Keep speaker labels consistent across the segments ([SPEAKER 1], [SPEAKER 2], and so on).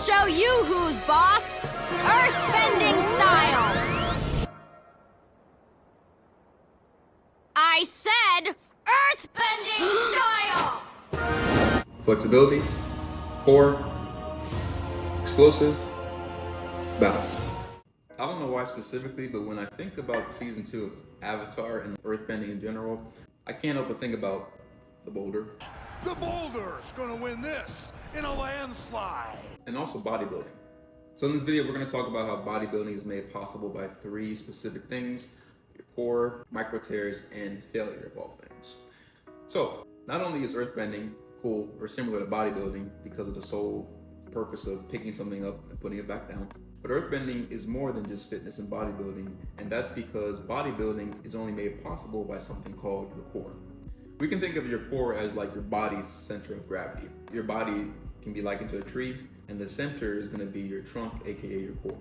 [SPEAKER 1] show you who's boss. Earthbending style. I said earthbending style.
[SPEAKER 2] Flexibility, core, explosive, balance. I don't know why specifically, but when I think about season 2 of Avatar and earthbending in general, I can't help but think about the boulder.
[SPEAKER 3] The boulder's gonna win this in a landslide.
[SPEAKER 2] And also bodybuilding. So in this video, we're going to talk about how bodybuilding is made possible by 3 specific things: your core, microtears, and failure of all things. So not only is earthbending cool or similar to bodybuilding because of the sole purpose of picking something up and putting it back down, but earthbending is more than just fitness and bodybuilding, and that's because bodybuilding is only made possible by something called your core. We can think of your core as like your body's center of gravity. Your body can be likened to a tree, and the center is going to be your trunk, aka your core.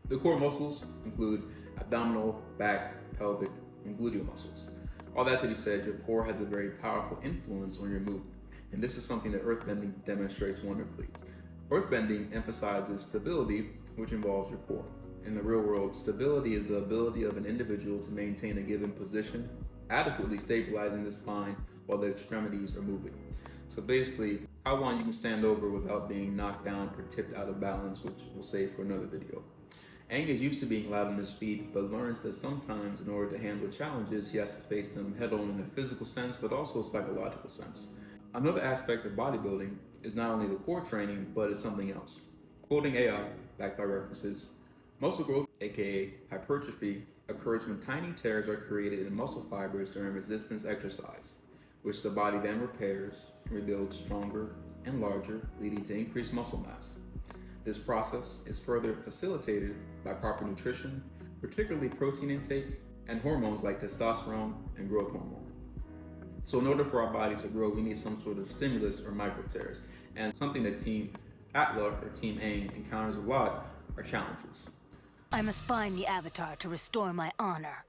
[SPEAKER 2] The core muscles include abdominal, back, pelvic, and gluteal muscles. All that to be said, your core has a very powerful influence on your movement, and this is something that earthbending demonstrates wonderfully. Earthbending emphasizes stability, which involves your core. In the real world, stability is the ability of an individual to maintain a given position, adequately stabilizing the spine while the extremities are moving. So basically, how long you can stand over without being knocked down or tipped out of balance, which we'll save for another video. Aang is used to being loud on his feet, but learns that sometimes in order to handle challenges, he has to face them head on in a physical sense, but also a psychological sense. Another aspect of bodybuilding is not only the core training, but it's something else. Quoting AI, backed by references, muscle growth, aka hypertrophy, occurs when tiny tears are created in muscle fibers during resistance exercise, which the body then repairs and rebuilds stronger and larger, leading to increased muscle mass. This process is further facilitated by proper nutrition, particularly protein intake, and hormones like testosterone and growth hormone. So in order for our bodies to grow, we need some sort of stimulus or microtears. And something that Team Atla or Team Aang encounters a lot are challenges.
[SPEAKER 4] I must find the Avatar to restore my honor.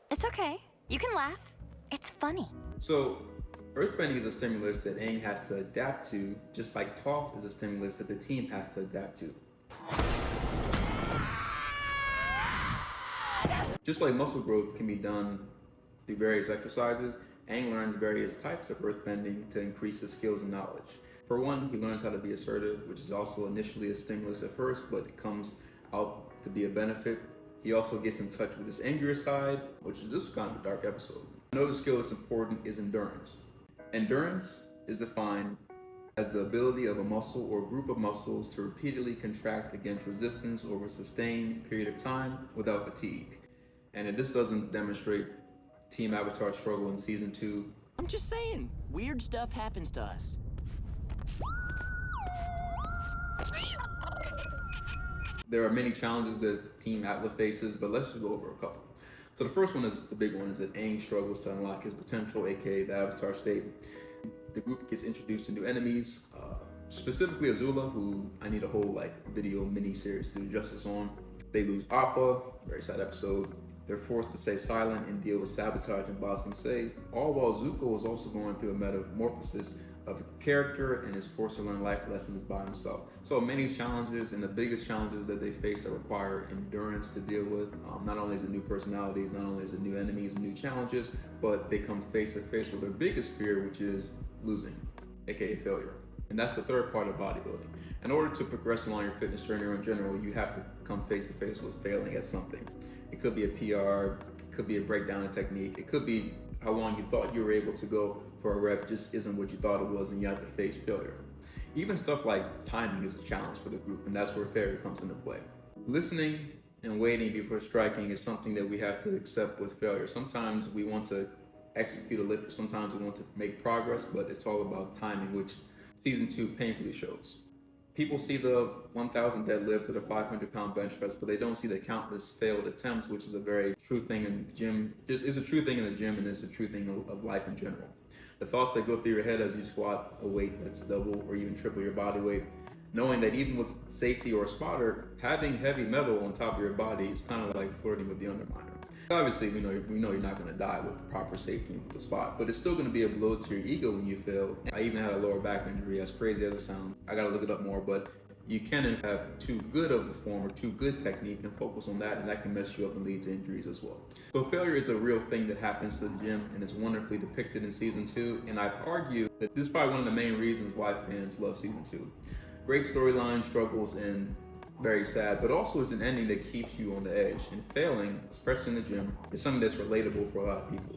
[SPEAKER 4] It's okay. You can laugh. It's funny.
[SPEAKER 2] So, earthbending is a stimulus that Aang has to adapt to, just like Toph is a stimulus that the team has to adapt to. Just like muscle growth can be done through various exercises, Aang learns various types of earthbending to increase his skills and knowledge. For one, he learns how to be assertive, which is also initially a stimulus at first, but it comes out to be a benefit. He also gets in touch with his angrier side, which is just kind of a dark episode. Another skill that's important is endurance. Endurance is defined as the ability of a muscle or group of muscles to repeatedly contract against resistance over a sustained period of time without fatigue. And if this doesn't demonstrate Team Avatar's struggle in season 2,
[SPEAKER 5] I'm just saying, weird stuff happens to us.
[SPEAKER 2] there are many challenges that Team Atla faces, but let's just go over a couple. So the first one is the big one, is that Aang struggles to unlock his potential, aka the Avatar state. The group gets introduced to new enemies, specifically Azula, who I need a whole video mini-series to do justice on. They lose Appa, very sad episode. They're forced to stay silent and deal with sabotage and Ba Sing Se, all while Zuko is also going through a metamorphosis of character and is forced to learn life lessons by himself. So many challenges, and the biggest challenges that they face that require endurance to deal with. Not only is it new personalities, not only is it new enemies and new challenges, but they come face to face with their biggest fear, which is losing, aka failure. And that's the third part of bodybuilding. In order to progress along your fitness journey or in general, you have to come face to face with failing at something. It could be a PR, it could be a breakdown in technique, it could be how long you thought you were able to go for a rep just isn't what you thought it was, and you have to face failure. Even stuff like timing is a challenge for the group, and that's where failure comes into play. Listening and waiting before striking is something that we have to accept with failure. Sometimes we want to execute a lift, or sometimes we want to make progress, but it's all about timing, which season 2 painfully shows. People see the 1,000 deadlift or the 500-pound bench press, but they don't see the countless failed attempts, which is a very true thing in the gym. It's a true thing in the gym, and it's a true thing of life in general. The thoughts that go through your head as you squat a weight that's double or even triple your body weight, knowing that even with safety or a spotter, having heavy metal on top of your body is kind of like flirting with the underminer. Obviously, we know you're not going to die with proper safety in the spot, but it's still going to be a blow to your ego when you fail. I even had a lower back injury, as crazy as it sounds. I got to look it up more, but you can have too good of a form or too good technique and focus on that, and that can mess you up and lead to injuries as well. So failure is a real thing that happens to the gym, and it's wonderfully depicted in season 2. And I'd argue that this is probably one of the main reasons why fans love season 2. Great storyline, struggles, and very sad, but also it's an ending that keeps you on the edge. And failing, especially in the gym, is something that's relatable for a lot of people.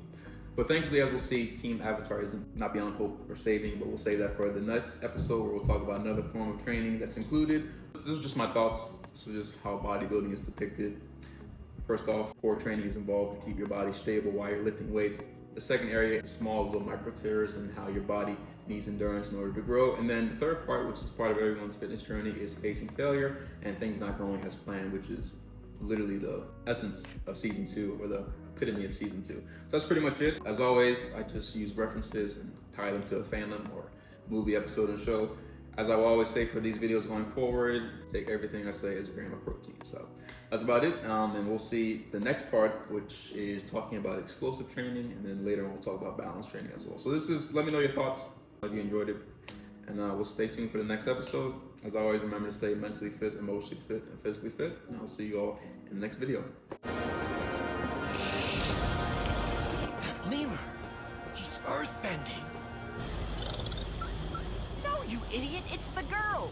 [SPEAKER 2] But thankfully, as we'll see, Team Avatar is not beyond hope or saving, but we'll save that for the next episode where we'll talk about another form of training that's included. This is just my thoughts. This is just how bodybuilding is depicted. First off, core training is involved to keep your body stable while you're lifting weight. The second area is small little microtears and how your body needs endurance in order to grow. And then the third part, which is part of everyone's fitness journey, is facing failure and things not going as planned, which is literally the essence of season 2, or the epitome of season 2. So that's pretty much it. As always, I just use references and tie them to a fandom or movie, episode, and show. As I will always say for these videos going forward, take everything I say as a grain of protein. So that's about it. And we'll see the next part, which is talking about explosive training, and then later on we'll talk about balance training as well. So let me know your thoughts, if you enjoyed it. And we'll stay tuned for the next episode. As always, remember to stay mentally fit, emotionally fit, and physically fit. And I'll see you all in the next video.
[SPEAKER 3] Lemur, he's earthbending.
[SPEAKER 5] No, you idiot, it's the girl.